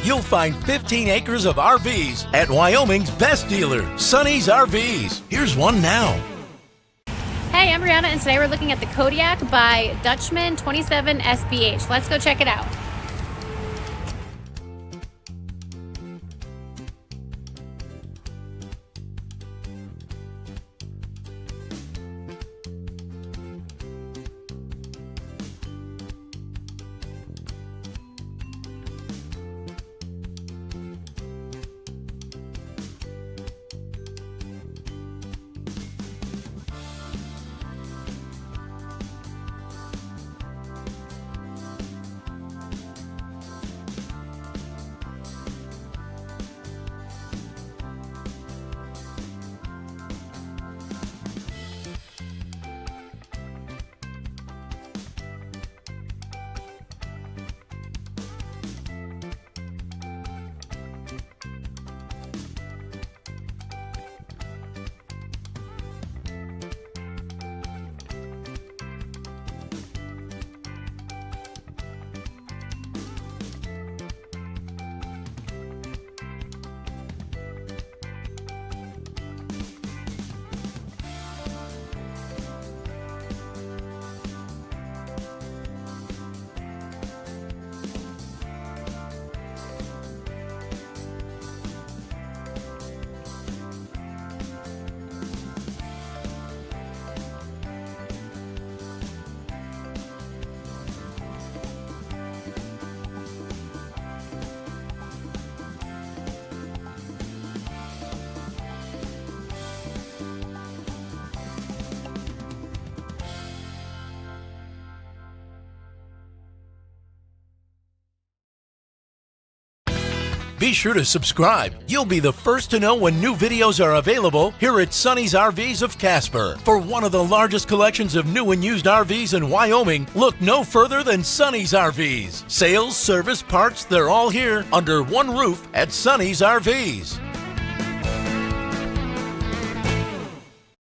you'll find 15 acres of RVs at Wyoming's best dealer, Sonny's RVs. Here's one now. Hey, I'm Brianna, and today we're looking at the Kodiak by Dutchmen 27SBH. Let's go check it out. Be sure to subscribe. You'll be the first to know when new videos are available here at Sonny's RVs of Casper. For one of the largest collections of new and used RVs in Wyoming, look no further than Sonny's RVs. Sales, service, parts, they're all here under one roof at Sonny's RVs.